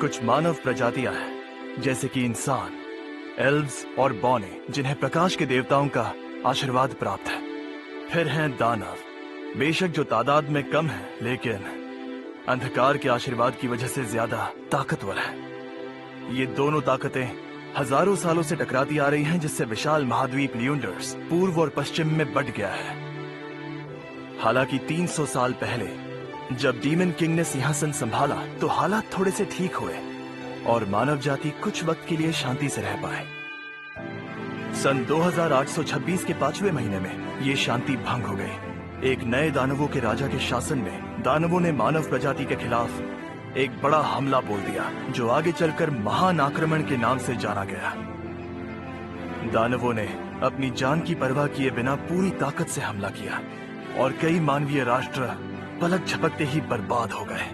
कुछ मानव प्रजातियां हैं, जैसे कि इंसान, एल्व्स और बौने, जिन्हें प्रकाश के देवताओं का आशीर्वाद प्राप्त है। फिर हैं दानव, बेशक जो तादाद में कम है, लेकिन अंधकार के आशीर्वाद की वजह से ज्यादा ताकतवर है। ये दोनों ताकतें हजारों सालों से टकराती आ रही हैं, जिससे विशाल महाद्वीप लियोंडर्स पूर्व और पश्चिम में बंट गया है। हालांकि 300 साल पहले जब डीमन किंग ने सिंहासन संभाला तो हालात थोड़े से ठीक हुए और मानव जाति कुछ वक्त के लिए शांति से रह पाए। सन 2826 के 5वें महीने में ये शांति भंग हो गई। एक नए दानवों के राजा के शासन में दानवों ने मानव प्रजाति के खिलाफ एक बड़ा हमला बोल दिया, जो आगे चलकर महान आक्रमण के नाम से जाना गया। दानवों ने अपनी जान की परवाह किए बिना पूरी ताकत से हमला किया और कई मानवीय राष्ट्र पलक झपकते ही बर्बाद हो गए।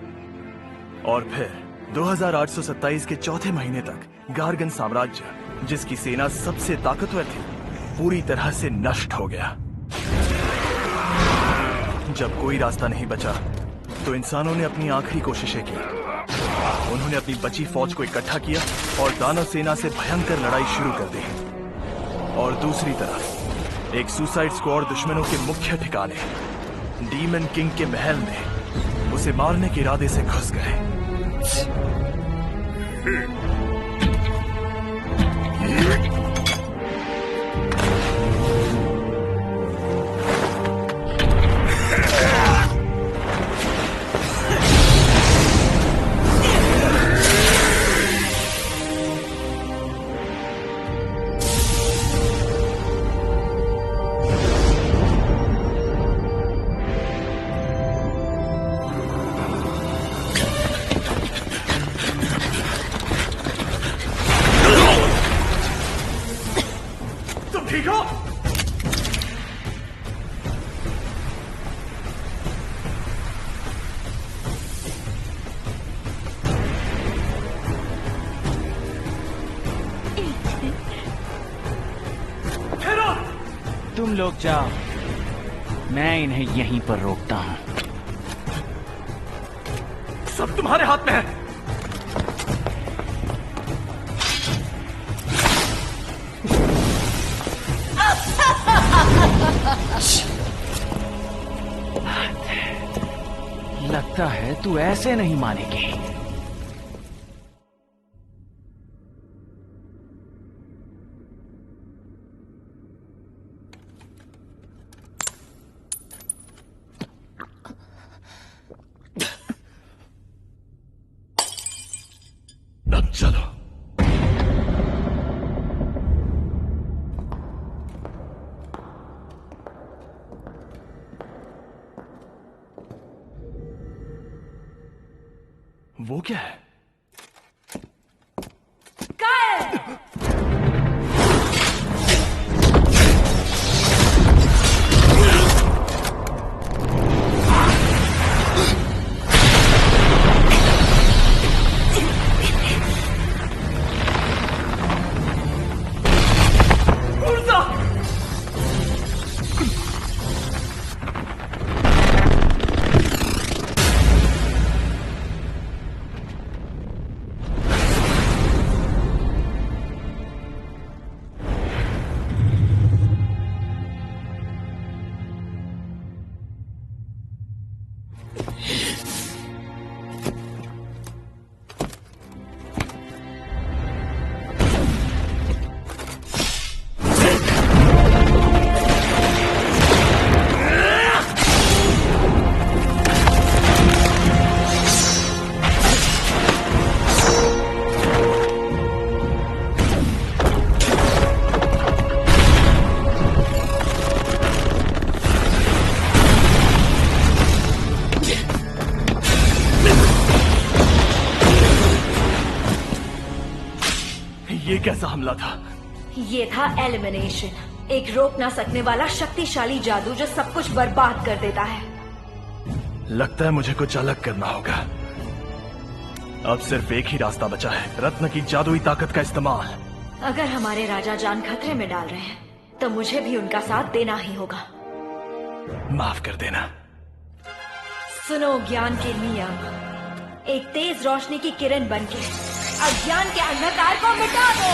और फिर 2827 के चौथे महीने तक गार्गन साम्राज्य, जिसकी सेना सबसे ताकतवर थी, पूरी तरह से नष्ट हो गया। जब कोई रास्ता नहीं बचा तो इंसानों ने अपनी आखिरी कोशिशें की। उन्होंने अपनी बची फौज को इकट्ठा किया और दानव सेना से भयंकर लड़ाई शुरू कर दी। और दूसरी तरफ एक सुसाइड स्क्वाड दुश्मनों के मुख्य ठिकाने डीमन किंग के महल में उसे मारने के इरादे से घुस गए। ठीक हो? तुम लोग जाओ, मैं इन्हें यहीं पर रोकता हूं। सब तुम्हारे हाथ में है। लगता है तू ऐसे नहीं मानेगी। अब चलो। वो क्या है? ये कैसा हमला था? ये था एलिमिनेशन, एक रोक ना सकने वाला शक्तिशाली जादू जो सब कुछ बर्बाद कर देता है। लगता है मुझे कुछ अलग करना होगा। अब सिर्फ एक ही रास्ता बचा है, रत्न की जादुई ताकत का इस्तेमाल। अगर हमारे राजा जान खतरे में डाल रहे हैं तो मुझे भी उनका साथ देना ही होगा। माफ कर देना। सुनो ज्ञान के नियम, एक तेज रोशनी की किरण बनके अज्ञान के अंधकार को मिटा दो।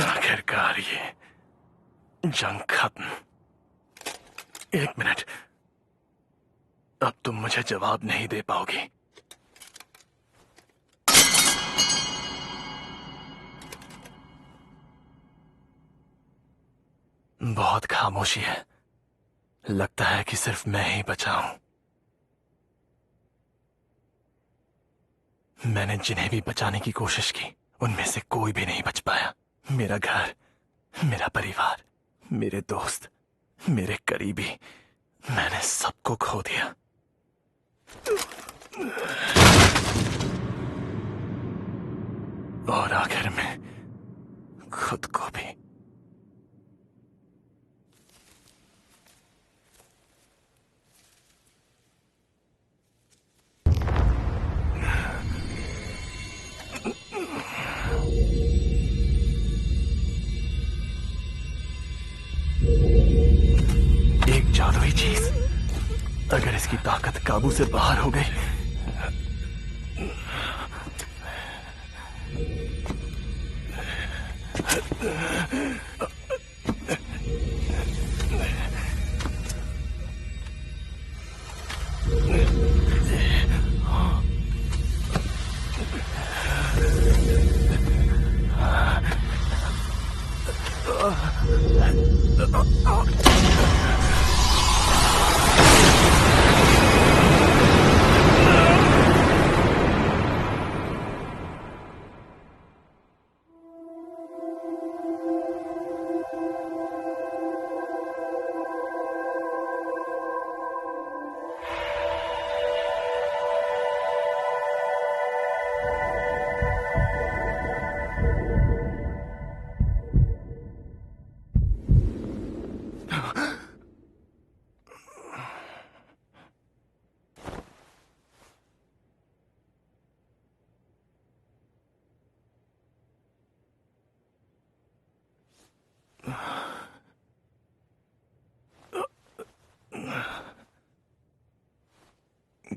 आखिरकार ये जंग खत्म। एक मिनट, अब तुम मुझे जवाब नहीं दे पाओगी। बहुत खामोशी है। लगता है कि सिर्फ मैं ही बचा हूं। मैंने जिन्हें भी बचाने की कोशिश की, उनमें से कोई भी नहीं बच पाया। मेरा घर, मेरा परिवार, मेरे दोस्त, मेरे करीबी, मैंने सबको खो दिया। और आखिर में खुद को भी। एक जादुई चीज, अगर इसकी ताकत काबू से बाहर हो गई,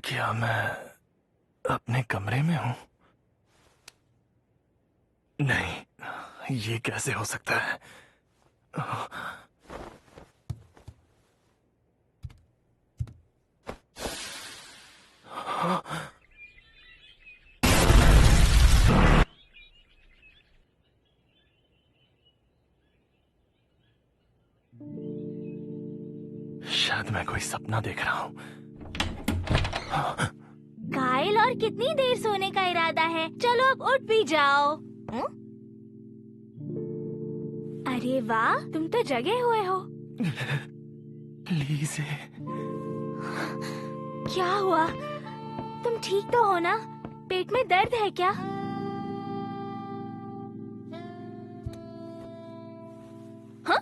क्या मैं अपने कमरे में हूं? नहीं, ये कैसे हो सकता है? शायद मैं कोई सपना देख रहा हूं। काइल, और कितनी देर सोने का इरादा है? चलो अब उठ भी जाओ। अरे वाह, तुम तो जगे हुए हो। लीज़े, क्या हुआ? तुम ठीक तो हो ना? पेट में दर्द है क्या? हाँ?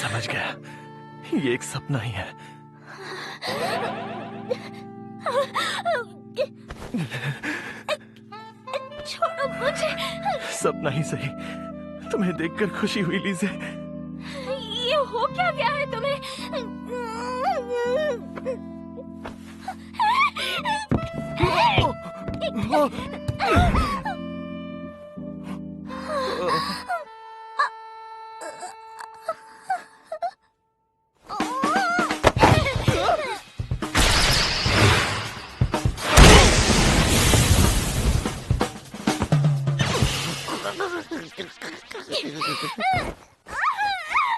समझ गया, ये एक सपना ही है। छोड़ो मुझे। सपना ही सही, तुम्हें देखकर खुशी हुई लीज़े। ये हो क्या गया है तुम्हें?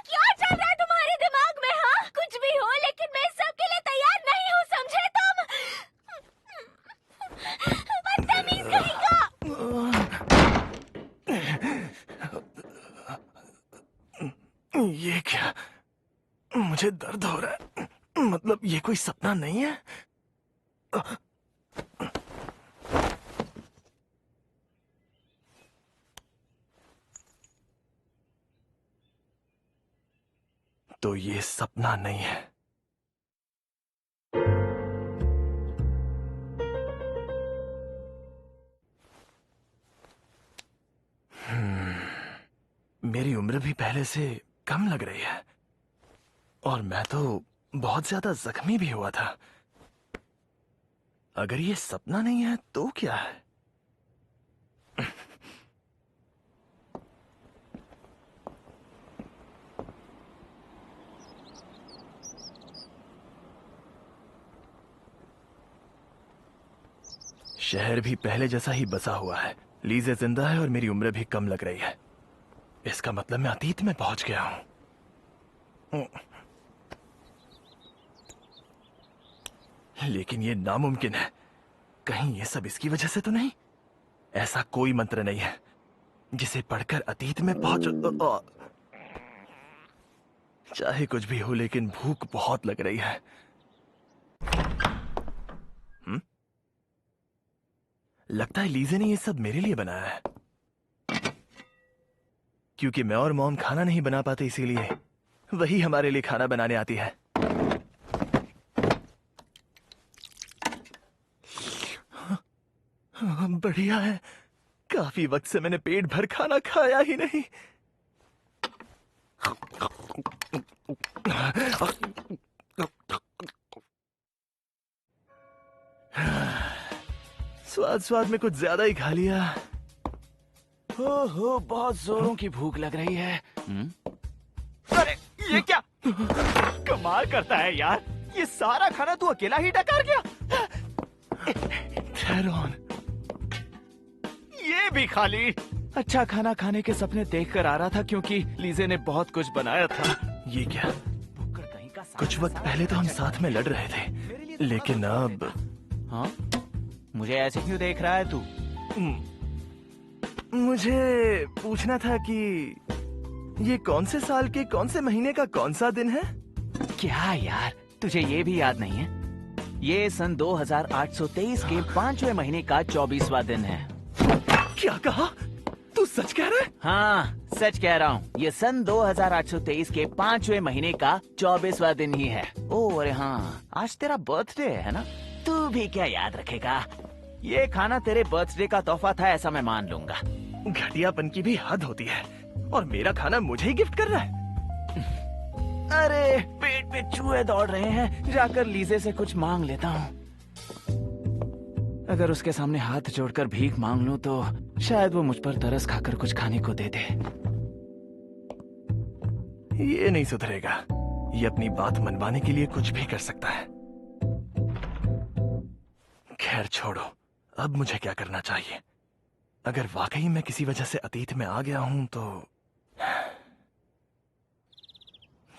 क्या चल रहा है तुम्हारे दिमाग में? हाँ, कुछ भी हो, लेकिन मैं इस सब के लिए तैयार नहीं हूँ, समझे तुम? ये क्या? मुझे दर्द हो रहा है। मतलब ये कोई सपना नहीं है? तो ये सपना नहीं है। मेरी उम्र भी पहले से कम लग रही है और मैं तो बहुत ज्यादा जख्मी भी हुआ था। अगर ये सपना नहीं है तो क्या है? शहर भी पहले जैसा ही बसा हुआ है। लीजे जिंदा है और मेरी उम्र भी कम लग रही है। इसका मतलब मैं अतीत में पहुंच गया हूं। लेकिन ये नामुमकिन है। कहीं ये सब इसकी वजह से तो नहीं? ऐसा कोई मंत्र नहीं है जिसे पढ़कर अतीत में पहुंच। चाहे कुछ भी हो, लेकिन भूख बहुत लग रही है। लगता है लीजे ने ये सब मेरे लिए बनाया है। क्योंकि मैं और मॉम खाना नहीं बना पाते, इसीलिए वही हमारे लिए खाना बनाने आती है। बढ़िया है। काफी वक्त से मैंने पेट भर खाना खाया ही नहीं। स्वाद स्वाद में कुछ ज्यादा ही खा लिया। हो बहुत जोरों की भूख लग रही है। अरे ये क्या? कमाल करता है यार, ये सारा खाना तू अकेला ही डकार गया। थेरॉन, ये भी खाली। अच्छा खाना खाने के सपने देखकर आ रहा था क्योंकि लीजे ने बहुत कुछ बनाया था। ये क्या? कहीं का कुछ वक्त पहले तो हम साथ में लड़ रहे थे, लेकिन अब हाँ? मुझे ऐसे क्यों देख रहा है तू? मुझे पूछना था कि ये कौन से साल के कौन से महीने का कौन सा दिन है? क्या यार, तुझे ये भी याद नहीं है? ये सन 2823 के 5वें महीने का 24वां दिन है। क्या कहा? तू सच कह रहा है? हाँ, सच कह रहा हूँ। ये सन 2823 के 5वें महीने का 24वां दिन ही है। ओह अरे हाँ, आज तेरा बर्थडे है ना? तू भी क्या याद रखेगा? ये खाना तेरे बर्थडे का तोहफा था, ऐसा मैं मान लूंगा। घटियापन की भी हद होती है, और मेरा खाना मुझे ही गिफ्ट कर रहा है। अरे पेट पे चूहे दौड़ रहे हैं, जाकर लीजे से कुछ मांग लेता हूँ। अगर उसके सामने हाथ जोड़कर भीख मांग लूं तो शायद वो मुझ पर तरस खाकर कुछ खाने को दे दे। ये नहीं सुधरेगा। ये अपनी बात मनवाने के लिए कुछ भी कर सकता है। खैर छोड़ो, अब मुझे क्या करना चाहिए? अगर वाकई मैं किसी वजह से अतीत में आ गया हूं तो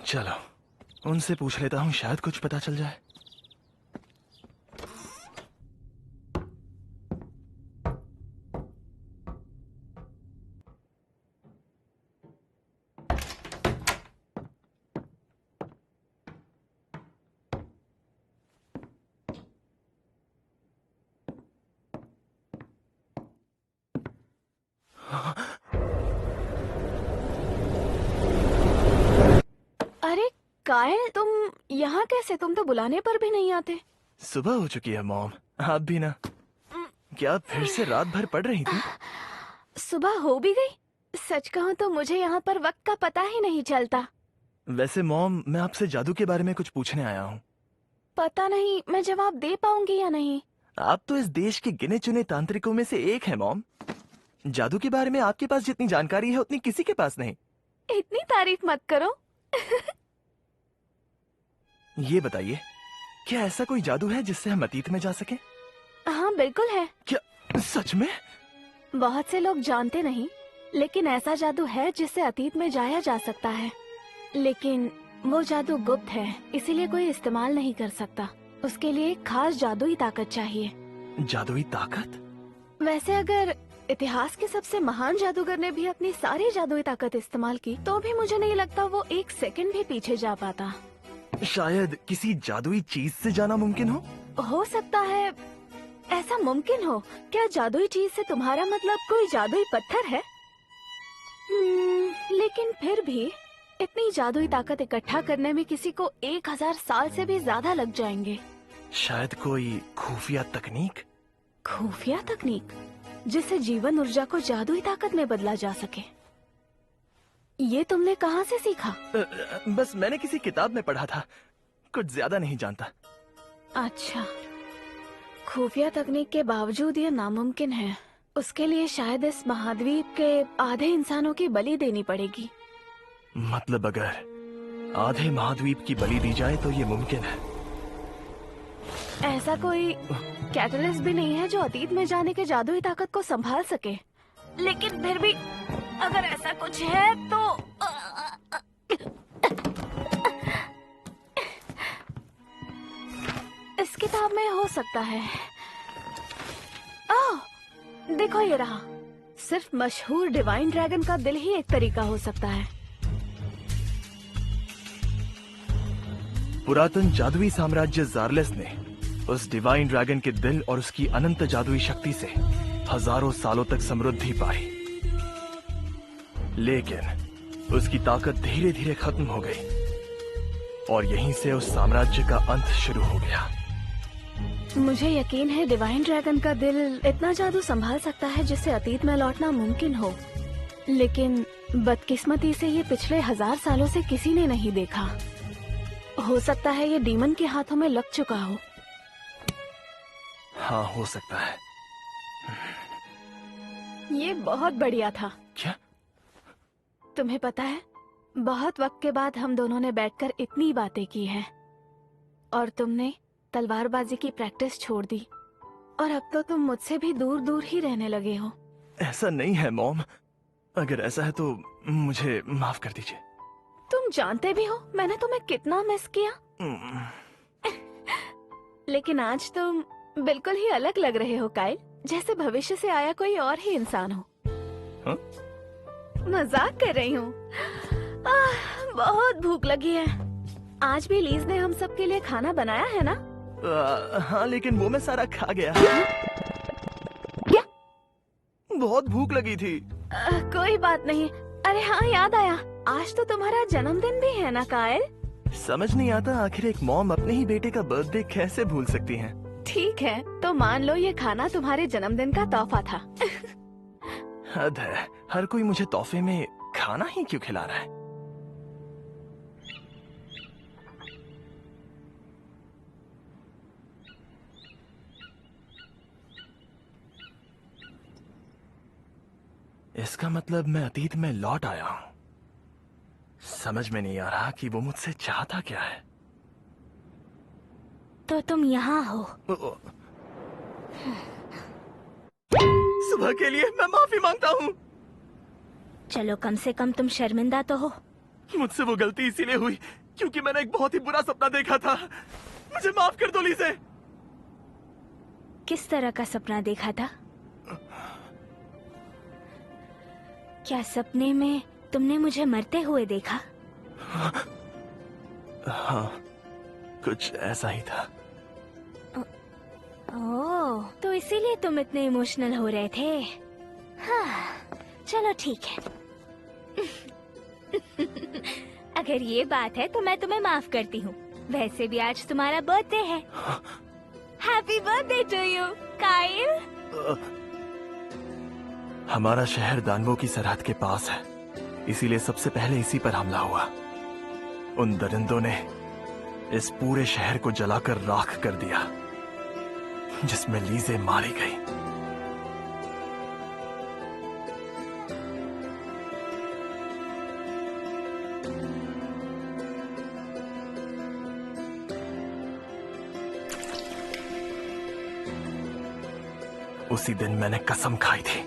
चलो उनसे पूछ लेता हूं, शायद कुछ पता चल जाए। अरे कायल, तुम यहाँ कैसे? तुम तो बुलाने पर भी नहीं आते। सुबह हो चुकी है मॉम, आप भी ना। क्या फिर से रात भर पढ़ रही थी? सुबह हो भी गई। सच कहूँ तो मुझे यहाँ पर वक्त का पता ही नहीं चलता। वैसे मॉम, मैं आपसे जादू के बारे में कुछ पूछने आया हूँ। पता नहीं मैं जवाब दे पाऊंगी या नहीं। आप तो इस देश के गिने चुने तांत्रिकों में से एक है मॉम। जादू के बारे में आपके पास जितनी जानकारी है उतनी किसी के पास नहीं। इतनी तारीफ मत करो। ये बताइए, क्या ऐसा कोई जादू है जिससे हम अतीत में जा सकें? हाँ बिल्कुल है। क्या सच में? बहुत से लोग जानते नहीं, लेकिन ऐसा जादू है जिससे अतीत में जाया जा सकता है। लेकिन वो जादू गुप्त है, इसीलिए कोई इस्तेमाल नहीं कर सकता। उसके लिए एक खास जादुई ताकत चाहिए। जादुई ताकत? वैसे अगर इतिहास के सबसे महान जादूगर ने भी अपनी सारी जादुई ताकत इस्तेमाल की, तो भी मुझे नहीं लगता वो एक सेकंड भी पीछे जा पाता। शायद किसी जादुई चीज से जाना मुमकिन हो सकता है ऐसा मुमकिन हो। क्या जादुई चीज से तुम्हारा मतलब कोई जादुई पत्थर है? लेकिन फिर भी इतनी जादुई ताकत इकट्ठा करने में किसी को 1000 साल से भी ज्यादा लग जाएंगे। शायद कोई खुफिया तकनीक। खुफिया तकनीक जिससे जीवन ऊर्जा को जादुई ताकत में बदला जा सके। ये तुमने कहाँ से सीखा? बस मैंने किसी किताब में पढ़ा था, कुछ ज्यादा नहीं जानता। अच्छा, खुफिया तकनीक के बावजूद ये नामुमकिन है। उसके लिए शायद इस महाद्वीप के आधे इंसानों की बलि देनी पड़ेगी। मतलब अगर आधे महाद्वीप की बलि दी जाए तो ये मुमकिन है। ऐसा कोई कैटलिस्ट भी नहीं है जो अतीत में जाने के जादुई ताकत को संभाल सके। लेकिन फिर भी अगर ऐसा कुछ है तो इस किताब में हो सकता है। ओह, देखो ये रहा। सिर्फ मशहूर डिवाइन ड्रैगन का दिल ही एक तरीका हो सकता है। पुरातन जादुई साम्राज्य ज़ारलेस ने उस डिवाइन ड्रैगन के दिल और उसकी अनंत जादुई शक्ति से हजारों सालों तक समृद्धि पाई, लेकिन उसकी ताकत धीरे धीरे खत्म हो गई और यहीं से उस साम्राज्य का अंत शुरू हो गया। मुझे यकीन है डिवाइन ड्रैगन का दिल इतना जादू संभाल सकता है जिससे अतीत में लौटना मुमकिन हो, लेकिन बदकिस्मती से ये पिछले 1000 सालों से किसी ने नहीं देखा। हो सकता है ये डीमन के हाथों में लग चुका हो। हाँ, हो सकता है। ये बहुत बढ़िया था। क्या? तुम्हें पता है, बहुत वक्त के बाद हम दोनों ने बैठकर इतनी बातें की हैं, और तुमने तलवारबाजी की प्रैक्टिस छोड़ दी, और अब तो तुम मुझसे भी दूर दूर ही रहने लगे हो। ऐसा नहीं है मॉम, अगर ऐसा है तो मुझे माफ कर दीजिए। तुम जानते भी हो मैंने तुम्हें कितना मिस किया। लेकिन आज तुम बिल्कुल ही अलग लग रहे हो काइल, जैसे भविष्य से आया कोई और ही इंसान हो। हाँ? मजाक कर रही हूँ। बहुत भूख लगी है। आज भी लीज ने हम सब के लिए खाना बनाया है ना? हाँ, लेकिन वो मैं सारा खा गया। क्या? बहुत भूख लगी थी। कोई बात नहीं। अरे हाँ, याद आया, आज तो तुम्हारा जन्मदिन भी है ना काइल? समझ नहीं आता आखिर एक मॉम अपने ही बेटे का बर्थडे कैसे भूल सकती हैं। ठीक है, तो मान लो ये खाना तुम्हारे जन्मदिन का तोहफा था। हद है, हर कोई मुझे तोहफे में खाना ही क्यों खिला रहा है? इसका मतलब मैं अतीत में लौट आया हूँ। समझ में नहीं आ रहा कि वो मुझसे चाहता क्या है। तो तुम यहाँ हो। सुबह के लिए मैं माफी मांगता हूँ। चलो, कम से कम तुम शर्मिंदा तो हो। मुझसे वो गलती इसीलिए हुई क्योंकि मैंने एक बहुत ही बुरा सपना देखा था। मुझे माफ कर दो लीज़े। किस तरह का सपना देखा था? क्या सपने में तुमने मुझे मरते हुए देखा? हाँ, कुछ ऐसा ही था। ओह, तो इसीलिए तुम इतने इमोशनल हो रहे थे। हाँ, चलो ठीक है। अगर ये बात है तो मैं तुम्हें माफ करती हूँ। वैसे भी आज तुम्हारा बर्थडे है। Happy birthday to you Kyle. हमारा शहर दानवों की सरहद के पास है, इसीलिए सबसे पहले इसी पर हमला हुआ। उन दरिंदों ने इस पूरे शहर को जलाकर राख कर दिया, जिसमें लीज़े मारी गई। उसी दिन मैंने कसम खाई थी,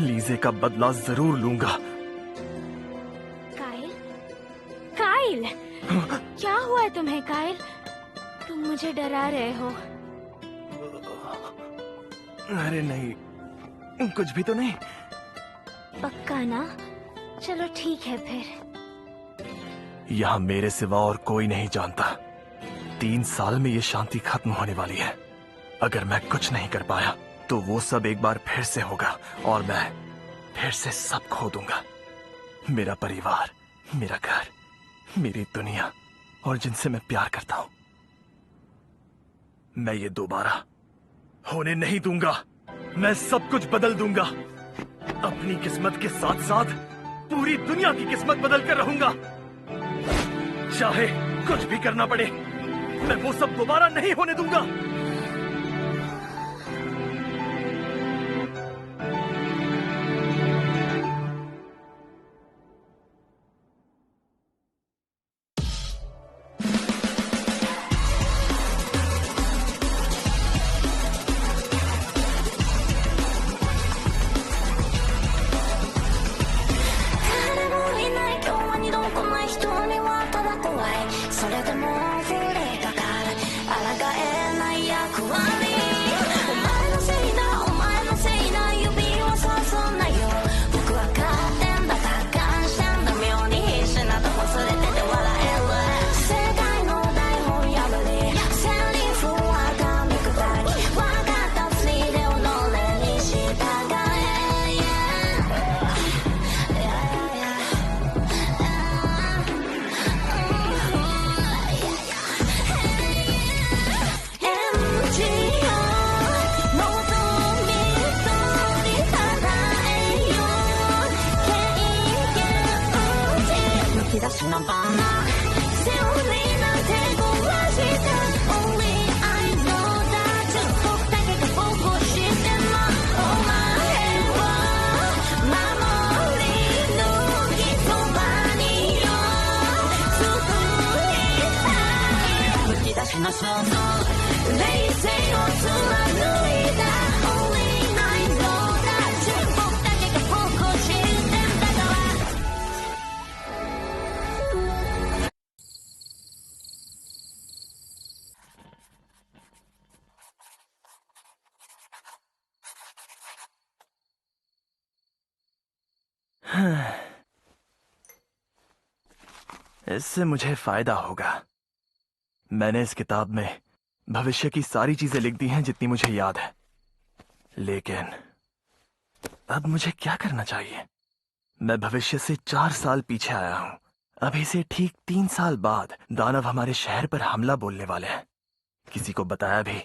लीज़े का बदला जरूर लूंगा। काइल, काइल, क्या हुआ है तुम्हें काइल? तुम मुझे डरा रहे हो। अरे नहीं, कुछ भी तो नहीं। पक्का ना? चलो ठीक है फिर। यहाँ मेरे सिवा और कोई नहीं जानता। 3 साल में ये शांति खत्म होने वाली है। अगर मैं कुछ नहीं कर पाया तो वो सब एक बार फिर से होगा और मैं फिर से सब खो दूंगा। मेरा परिवार, मेरा घर, मेरी दुनिया और जिनसे मैं प्यार करता हूं। मैं ये दोबारा होने नहीं दूंगा। मैं सब कुछ बदल दूंगा। अपनी किस्मत के साथ साथ पूरी दुनिया की किस्मत बदल कर रहूंगा। चाहे कुछ भी करना पड़े, मैं वो सब दोबारा नहीं होने दूंगा। इससे मुझे फायदा होगा। मैंने इस किताब में भविष्य की सारी चीजें लिख दी हैं जितनी मुझे याद है। लेकिन अब मुझे क्या करना चाहिए? मैं भविष्य से 4 साल पीछे आया हूं। अभी से ठीक 3 साल बाद दानव हमारे शहर पर हमला बोलने वाले हैं। किसी को बताया भी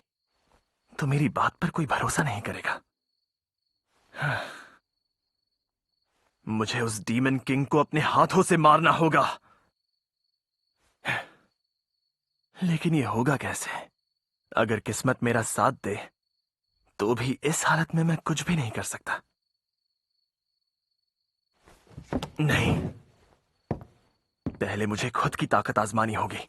तो मेरी बात पर कोई भरोसा नहीं करेगा। मुझे उस डीमन किंग को अपने हाथों से मारना होगा। लेकिन ये होगा कैसे? अगर किस्मत मेरा साथ दे तो भी इस हालत में मैं कुछ भी नहीं कर सकता। नहीं, पहले मुझे खुद की ताकत आजमानी होगी।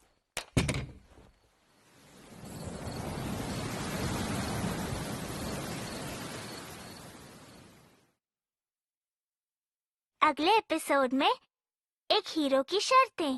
अगले एपिसोड में एक हीरो की शर्तें।